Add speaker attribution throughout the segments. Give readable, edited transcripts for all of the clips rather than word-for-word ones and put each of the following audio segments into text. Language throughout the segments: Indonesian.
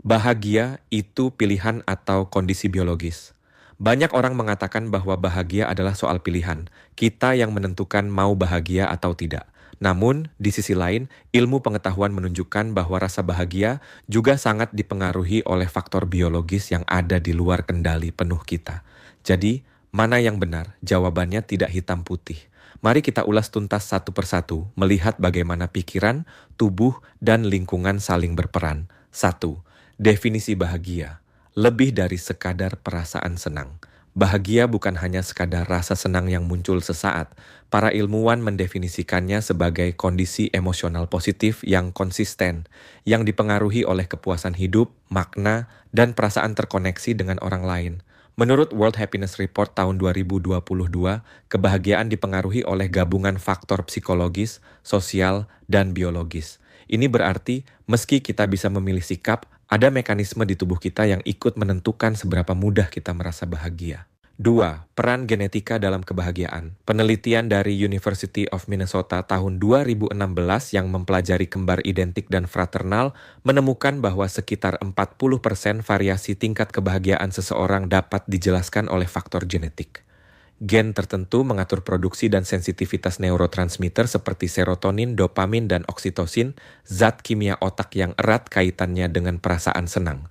Speaker 1: Bahagia itu pilihan atau kondisi biologis. Banyak orang mengatakan bahwa bahagia adalah soal pilihan. Kita yang menentukan mau bahagia atau tidak. Namun, di sisi lain, ilmu pengetahuan menunjukkan bahwa rasa bahagia juga sangat dipengaruhi oleh faktor biologis yang ada di luar kendali penuh kita. Jadi, mana yang benar? Jawabannya tidak hitam putih. Mari kita ulas tuntas satu persatu, melihat bagaimana pikiran, tubuh, dan lingkungan saling berperan. 1. Definisi bahagia, lebih dari sekadar perasaan senang. Bahagia bukan hanya sekadar rasa senang yang muncul sesaat. Para ilmuwan mendefinisikannya sebagai kondisi emosional positif yang konsisten, yang dipengaruhi oleh kepuasan hidup, makna, dan perasaan terkoneksi dengan orang lain. Menurut World Happiness Report tahun 2022, kebahagiaan dipengaruhi oleh gabungan faktor psikologis, sosial, dan biologis. Ini berarti, meski kita bisa memilih sikap, ada mekanisme di tubuh kita yang ikut menentukan seberapa mudah kita merasa bahagia. 2. Peran genetika dalam kebahagiaan. Penelitian dari University of Minnesota tahun 2016 yang mempelajari kembar identik dan fraternal menemukan bahwa sekitar 40% variasi tingkat kebahagiaan seseorang dapat dijelaskan oleh faktor genetik. Gen tertentu mengatur produksi dan sensitivitas neurotransmitter seperti serotonin, dopamin, dan oksitosin, zat kimia otak yang erat kaitannya dengan perasaan senang.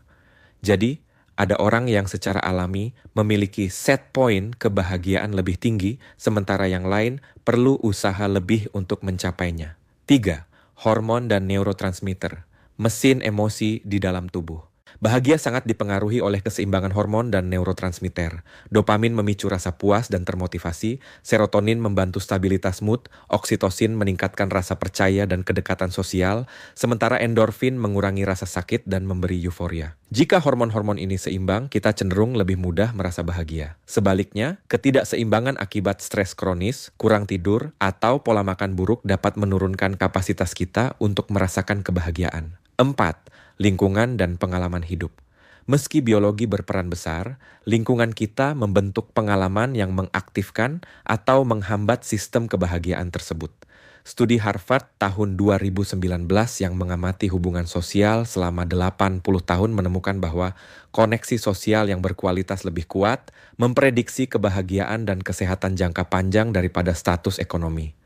Speaker 1: Jadi, ada orang yang secara alami memiliki set point kebahagiaan lebih tinggi, sementara yang lain perlu usaha lebih untuk mencapainya. 3. Hormon dan neurotransmitter, mesin emosi di dalam tubuh. Bahagia sangat dipengaruhi oleh keseimbangan hormon dan neurotransmitter. Dopamin memicu rasa puas dan termotivasi, serotonin membantu stabilitas mood, oksitosin meningkatkan rasa percaya dan kedekatan sosial, sementara endorfin mengurangi rasa sakit dan memberi euforia. Jika hormon-hormon ini seimbang, kita cenderung lebih mudah merasa bahagia. Sebaliknya, ketidakseimbangan akibat stres kronis, kurang tidur, atau pola makan buruk dapat menurunkan kapasitas kita untuk merasakan kebahagiaan. 4. Lingkungan dan pengalaman hidup. Meski biologi berperan besar, lingkungan kita membentuk pengalaman yang mengaktifkan atau menghambat sistem kebahagiaan tersebut. Studi Harvard tahun 2019 yang mengamati hubungan sosial selama 80 tahun menemukan bahwa koneksi sosial yang berkualitas lebih kuat memprediksi kebahagiaan dan kesehatan jangka panjang daripada status ekonomi.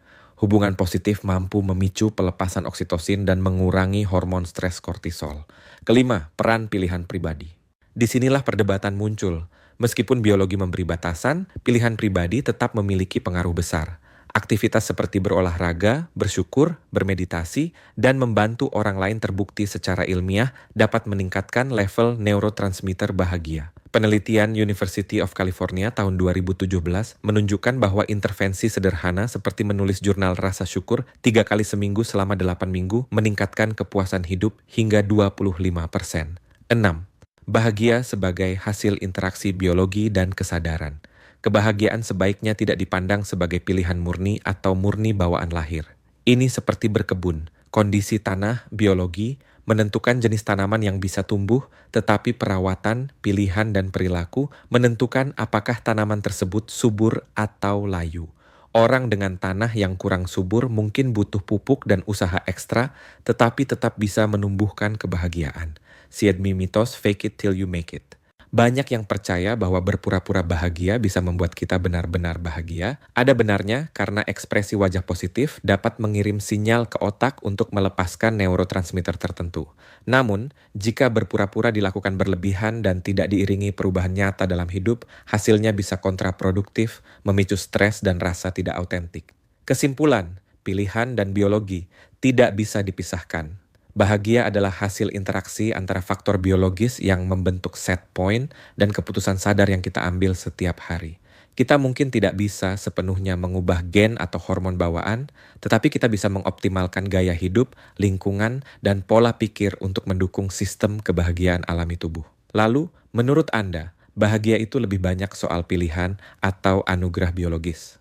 Speaker 1: Hubungan positif mampu memicu pelepasan oksitosin dan mengurangi hormon stres kortisol. 5. Peran pilihan pribadi. Disinilah perdebatan muncul. Meskipun biologi memberi batasan, pilihan pribadi tetap memiliki pengaruh besar. Aktivitas seperti berolahraga, bersyukur, bermeditasi, dan membantu orang lain terbukti secara ilmiah dapat meningkatkan level neurotransmitter bahagia. Penelitian University of California tahun 2017 menunjukkan bahwa intervensi sederhana seperti menulis jurnal rasa syukur 3 kali seminggu selama 8 minggu meningkatkan kepuasan hidup hingga 25%. 6. Bahagia sebagai hasil interaksi biologi dan kesadaran. Kebahagiaan sebaiknya tidak dipandang sebagai pilihan murni atau murni bawaan lahir. Ini seperti berkebun, kondisi tanah, biologi, menentukan jenis tanaman yang bisa tumbuh, tetapi perawatan, pilihan, dan perilaku menentukan apakah tanaman tersebut subur atau layu. Orang dengan tanah yang kurang subur mungkin butuh pupuk dan usaha ekstra, tetapi tetap bisa menumbuhkan kebahagiaan. Siedmi mitos fake it till you make it. Banyak yang percaya bahwa berpura-pura bahagia bisa membuat kita benar-benar bahagia. Ada benarnya karena ekspresi wajah positif dapat mengirim sinyal ke otak untuk melepaskan neurotransmitter tertentu. Namun, jika berpura-pura dilakukan berlebihan dan tidak diiringi perubahan nyata dalam hidup, hasilnya bisa kontraproduktif, memicu stres dan rasa tidak autentik. Kesimpulan, pilihan dan biologi tidak bisa dipisahkan. Bahagia adalah hasil interaksi antara faktor biologis yang membentuk set point dan keputusan sadar yang kita ambil setiap hari. Kita mungkin tidak bisa sepenuhnya mengubah gen atau hormon bawaan, tetapi kita bisa mengoptimalkan gaya hidup, lingkungan, dan pola pikir untuk mendukung sistem kebahagiaan alami tubuh. Lalu, menurut Anda, bahagia itu lebih banyak soal pilihan atau anugerah biologis?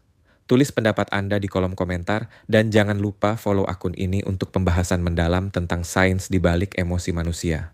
Speaker 1: Tulis pendapat Anda di kolom komentar dan jangan lupa follow akun ini untuk pembahasan mendalam tentang sains di balik emosi manusia.